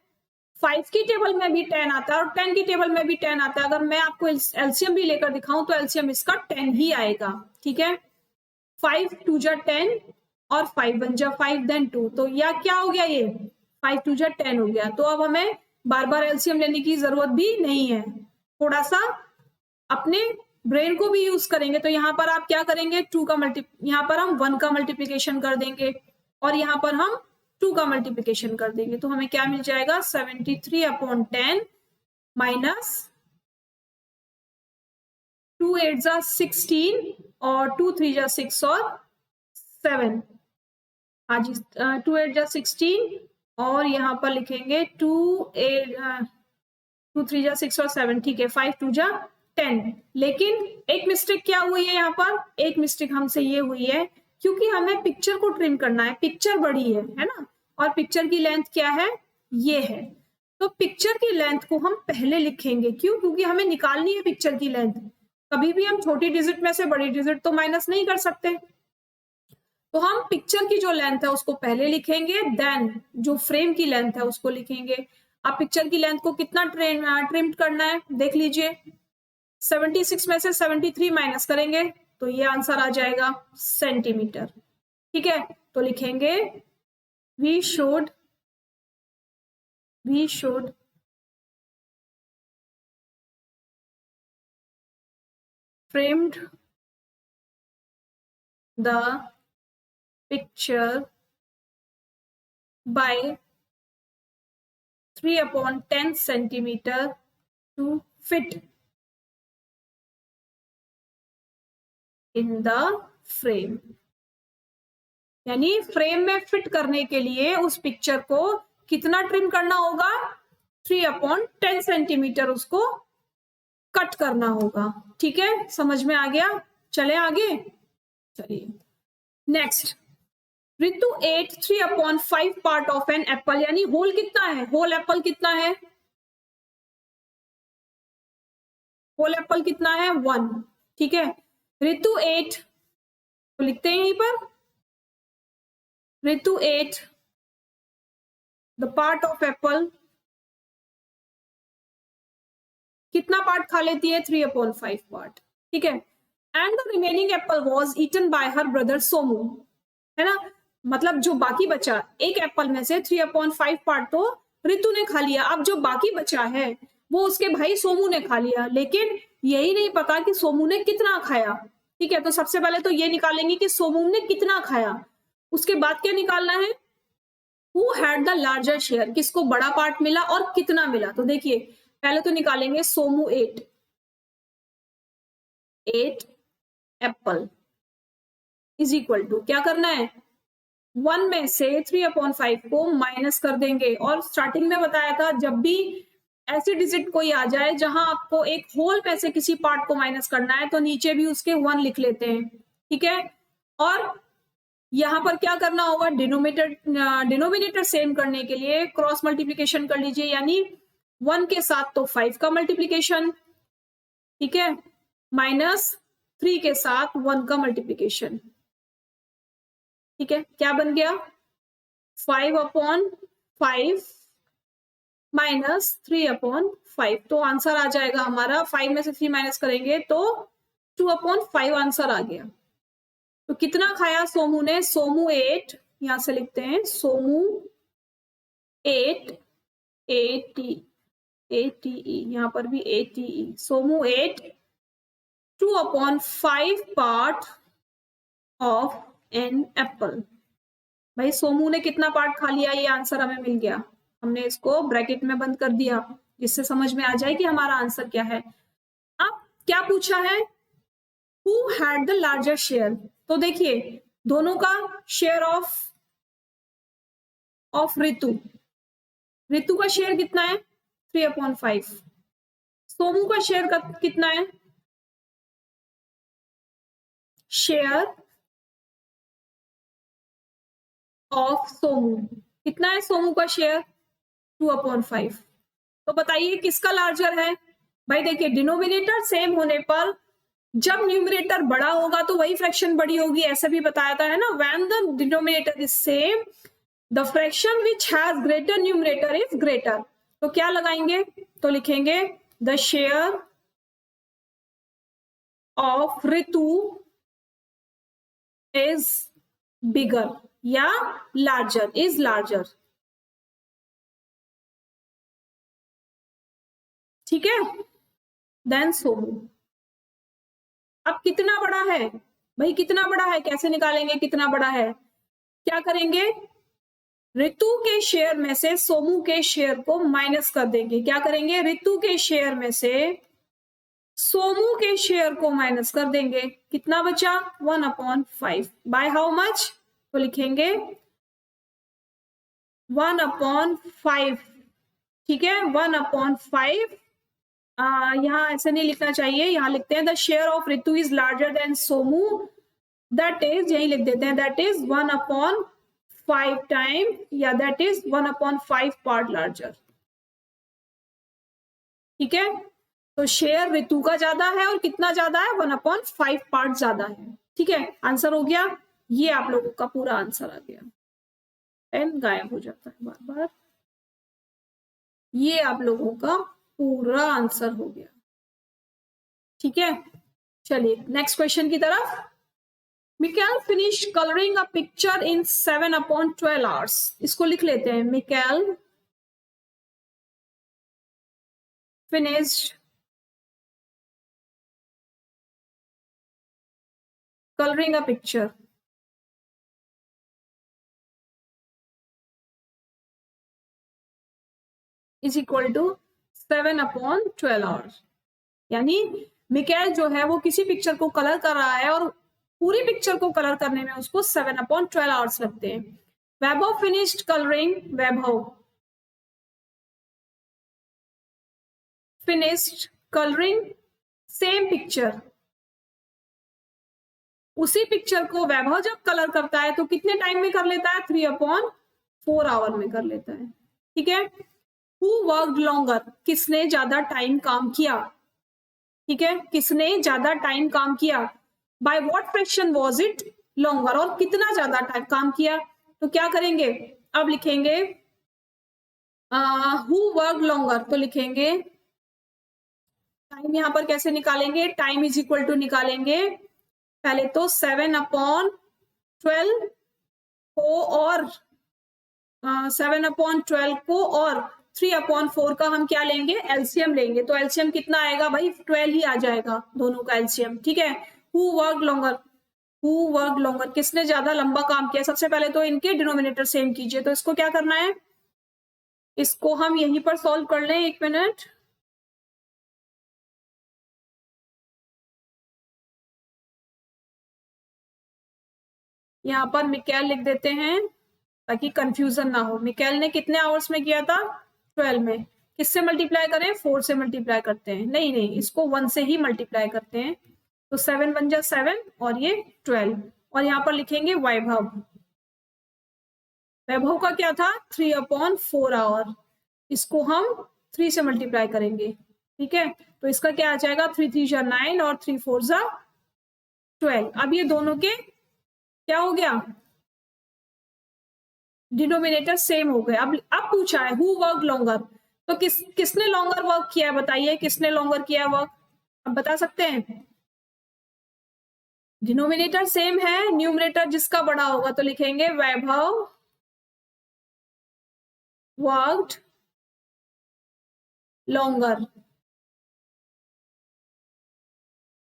Speaker 1: 5 की टेबल में भी 10 आता है और 10 की टेबल में भी 10 आता है। अगर मैं आपको एलसीएम भी लेकर दिखाऊं तो एलसीएम इसका 10 ही आएगा, ठीक है। 5 2 जा 10 और 5 1 जा 5 देन 2, तो यह क्या हो गया, ये 5 2 जा 10 हो गया। तो अब हमें बार बार एलसीएम लेने की जरूरत भी नहीं है, थोड़ा सा अपने ब्रेन को भी यूज करेंगे। तो यहाँ पर आप क्या करेंगे, यहाँ पर हम 1 का मल्टीप्लीकेशन कर देंगे और यहाँ पर हम 2 का मल्टीप्लीकेशन कर देंगे। तो हमें क्या मिल जाएगा, 73/10 माइनस 2 8 जा 16 और 2 3 जा 6 और 7। हाँ जी, 2 8 जा 16 और यहाँ पर लिखेंगे 2 3 जा 6 और 7, ठीक है, 5 2 जा 10। लेकिन एक मिस्टेक क्या हुई है यहाँ पर, एक मिस्टेक हमसे ये हुई है क्योंकि हमें पिक्चर को ट्रिम करना है, पिक्चर बड़ी है ना, और पिक्चर की लेंथ क्या है, ये है। तो पिक्चर की लेंथ को हम पहले लिखेंगे, क्यों, क्योंकि हमें निकालनी है पिक्चर की लेंथ। कभी भी हम छोटी डिजिट में से बड़ी डिजिट तो माइनस नहीं कर सकते। तो हम पिक्चर की जो लेंथ है उसको पहले लिखेंगे, देन जो फ्रेम की लेंथ है उसको लिखेंगे। अब पिक्चर की लेंथ को कितना ट्रिम करना है देख लीजिए, 76 में से 73 माइनस करेंगे तो ये आंसर आ जाएगा सेंटीमीटर, ठीक है। तो लिखेंगे we should framed the picture by 3/10 centimeter to fit in the frame। यानी फ्रेम में फिट करने के लिए उस पिक्चर को कितना ट्रिम करना होगा, 3/10 सेंटीमीटर उसको कट करना होगा, ठीक है, समझ में आ गया। चले आगे, चलिए next. Ritu 8 3/5 part of an apple, यानी होल कितना है, होल एप्पल कितना है, होल एप्पल कितना है 1, ठीक है। ऋतु 8 तो लिखते हैं यहीं पर, Ritu 8 the part of apple कितना पार्ट खा लेती है, 3/5 पार्ट, ठीक है। And the remaining apple was eaten by her brother Somu, है ना, मतलब जो बाकी बचा एक एप्पल में से 3/5 पार्ट तो ऋतु ने खा लिया, अब जो बाकी बचा है वो उसके भाई सोमू ने खा लिया, लेकिन यही नहीं पता कि सोमू ने कितना खाया, ठीक है। तो सबसे पहले तो ये निकालेंगे कि सोमू ने कितना खाया, उसके बाद क्या निकालना है, who had the larger share, किसको बड़ा पार्ट मिला और कितना मिला। तो देखिए पहले तो निकालेंगे Somu 8 apple is equal to, क्या करना है, 1 में से 3/5 को माइनस कर देंगे। और स्टार्टिंग में बताया था जब भी ऐसी डिजिट कोई आ जाए जहां आपको एक होल में से किसी पार्ट को माइनस करना है तो नीचे भी उसके 1 लिख लेते हैं, ठीक है। और यहां पर क्या करना होगा, डिनोमिनेटर सेम करने के लिए क्रॉस मल्टीप्लीकेशन कर लीजिए, यानी 1 के साथ तो 5 का मल्टीप्लीकेशन, ठीक है, माइनस 3 के साथ 1 का मल्टीप्लीकेशन, ठीक है। क्या बन गया, 5/5 माइनस 3/5, तो आंसर आ जाएगा हमारा, 5 में से 3 माइनस करेंगे तो 2/5 आंसर आ गया। तो कितना खाया सोमू ने, सोमू 8, यहां से लिखते हैं सोमू 8 ATE, यहां पर भी ATE, Somu 8 2/5 part of an apple. भाई सोमू ने कितना पार्ट खा लिया, ये आंसर हमें मिल गया, हमने इसको ब्रैकेट में बंद कर दिया जिससे समझ में आ जाए कि हमारा आंसर क्या है। अब क्या पूछा है, who had the larger share, तो देखिए दोनों का शेयर ऑफ ऋतु का शेयर कितना है 3/5, सोमू का शेयर कितना है, शेयर ऑफ सोमू कितना है, सोमू का शेयर 2/5। तो बताइए किसका लार्जर है, भाई देखिए डिनोमिनेटर सेम होने पर जब न्यूमरेटर बड़ा होगा तो वही फ्रैक्शन बड़ी होगी, ऐसे भी बताया था, है ना, when the denominator is same the fraction which has greater numerator is greater. तो क्या लगाएंगे, तो लिखेंगे the share of Ritu is bigger या लार्जर, इज लार्जर, ठीक है, देन सोमू। अब कितना बड़ा है भाई, कितना बड़ा है, कैसे निकालेंगे कितना बड़ा है? क्या करेंगे, ऋतु के शेयर में से सोमू के शेयर को माइनस कर देंगे। क्या करेंगे, ऋतु के शेयर में से सोमू के शेयर को माइनस कर देंगे। कितना बचा, 1/5। बाय हाउ मच, तो लिखेंगे 1/5। ठीक है, 1/5। यहाँ ऐसे नहीं लिखना चाहिए, यहाँ लिखते हैं the share of Ritu is larger than Somu, that is, यही लिख देते हैं दैट इज 1/5 टाइम, या दैट इज 1/5 पार्ट लार्जर। ठीक है, तो शेयर ऋतु का ज्यादा है और कितना ज्यादा है, 1/5 पार्ट ज्यादा है। ठीक है, आंसर हो गया, ये आप लोगों का पूरा आंसर आ गया। पेन गायब हो जाता है बार बार, ये आप लोगों का पूरा आंसर हो गया। ठीक है, चलिए नेक्स्ट क्वेश्चन की तरफ। मिकेल फिनिश कलरिंग अ पिक्चर इन 7/12 आवर्स। इसको लिख लेते हैं, Mikel finished coloring a picture is equal to 7/12 hours. यानी मिकेल जो है वो किसी पिक्चर को कलर कर रहा है और पूरी पिक्चर को कलर करने में उसको 7/12 आवर्स लगते हैं। वैभव फिनिश्ड कलरिंग, वैभव फिनिश्ड कलरिंग सेम पिक्चर, उसी पिक्चर को वैभव जब कलर करता है तो कितने टाइम में कर लेता है, 3/4 आवर में कर लेता है। ठीक है, हु वर्कड लॉन्गर, किसने ज्यादा टाइम काम किया। ठीक है, किसने ज्यादा टाइम काम किया, by what fraction was it longer, और कितना ज्यादा टाइम काम किया। तो क्या करेंगे, अब लिखेंगे हु वर्कड लॉन्गर, तो लिखेंगे टाइम यहां पर कैसे निकालेंगे, टाइम इज इक्वल टू निकालेंगे पहले तो 7/12 को और 7/12 को और 3/4 का हम क्या लेंगे, एलसीएम लेंगे। तो एलसीएम कितना आएगा भाई, 12 ही आ जाएगा दोनों का एलसीएम। ठीक है, who worked longer, who worked longer, किसने ज्यादा लंबा काम किया। सबसे पहले तो इनके डिनोमिनेटर सेम कीजिए। तो इसको क्या करना है, इसको हम यहीं पर सॉल्व कर लें, 1 मिनट। यहाँ पर मिकेल लिख देते हैं ताकि कंफ्यूजन ना हो। मिकेल ने कितने आवर्स में किया था, 12 में। किससे मल्टीप्लाई करें, 4 से मल्टीप्लाई करते हैं, नहीं नहीं इसको 1 से ही मल्टीप्लाई करते हैं। तो 7 बन जा 7 और ये 12, और यहाँ पर लिखेंगे वैभव, वैभव का क्या था 3/4 आवर, इसको हम 3 से मल्टीप्लाई करेंगे। ठीक है, तो इसका क्या आ जाएगा, 3 3 जा 9 और 3 4 जा 12। अब ये दोनों के क्या हो गया, डिनोमिनेटर सेम हो गए। अब पूछा है हु वर्क लॉन्गर, तो किसने लॉन्गर वर्क किया है, बताइए किसने लॉन्गर किया वर्क, अब बता सकते हैं। डिनोमिनेटर सेम है, न्यूमरेटर जिसका बड़ा होगा तो लिखेंगे Vaibhav worked longer,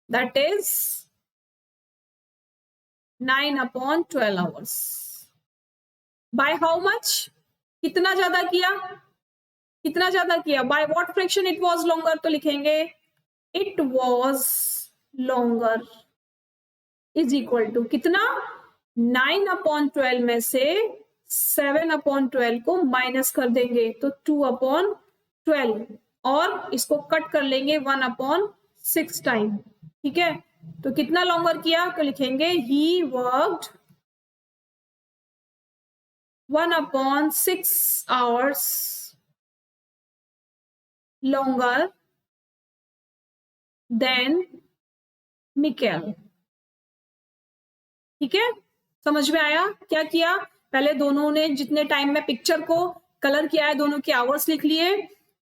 Speaker 1: that is 9/12 hours. By how much, कितना ज्यादा किया, कितना ज्यादा किया, by what fraction it was longer, तो लिखेंगे it was longer is equal to कितना, 9/12 में से 7/12 को माइनस कर देंगे तो 2/12, और इसको कट कर लेंगे 1/6 टाइम। ठीक है, तो कितना लॉन्गर किया, तो लिखेंगे he worked 1/6 hours longer than Mikel. ठीक है, समझ में आया क्या किया, पहले दोनों ने जितने टाइम में पिक्चर को कलर किया है दोनों के आवर्स लिख लिए,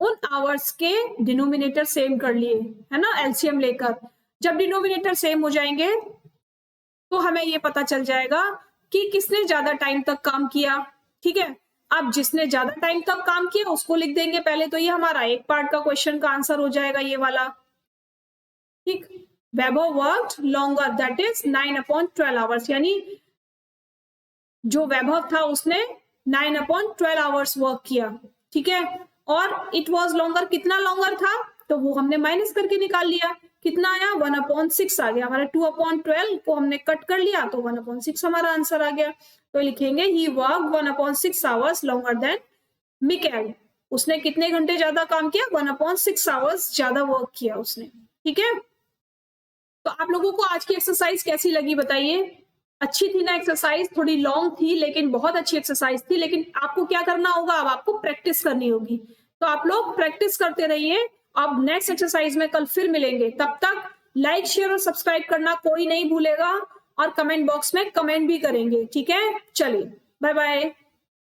Speaker 1: उन आवर्स के डिनोमिनेटर सेम कर लिए, है ना, एलसीएम लेकर। जब डिनोमिनेटर सेम हो जाएंगे तो हमें ये पता चल जाएगा कि किसने ज्यादा टाइम तक काम किया। ठीक है, अब जिसने ज्यादा टाइम तक काम किया उसको लिख देंगे पहले, तो ये हमारा एक पार्ट का क्वेश्चन का आंसर हो जाएगा ये वाला। ठीक, Vaibhav worked longer, that is 9/12 hours, यानी जो वैभव था उसने 9/12 आवर्स वर्क किया, ठीक है। और इट वॉज लॉन्गर, कितना लॉन्गर था, तो वो हमने माइनस करके निकाल लिया, कितना आया 1/6 आ गया हमारा, 2/12 को हमने कट कर लिया तो 1/6 हमारा आंसर आ गया। तो लिखेंगे he work 1/6 hours longer than Mikael, उसने कितने घंटे ज्यादा काम किया, 1/6 आवर्स ज्यादा वर्क किया उसने, ठीक है। तो आप लोगों को आज की एक्सरसाइज कैसी लगी बताइए, अच्छी थी ना एक्सरसाइज, थोड़ी लॉन्ग थी लेकिन बहुत अच्छी एक्सरसाइज थी। लेकिन आपको क्या करना होगा, अब आपको प्रैक्टिस करनी होगी, तो आप लोग प्रैक्टिस करते रहिए। अब नेक्स्ट एक्सरसाइज में कल फिर मिलेंगे, तब तक लाइक शेयर और सब्सक्राइब करना कोई नहीं भूलेगा, और कमेंट बॉक्स में कमेंट भी करेंगे, ठीक है। चलिए बाय बाय।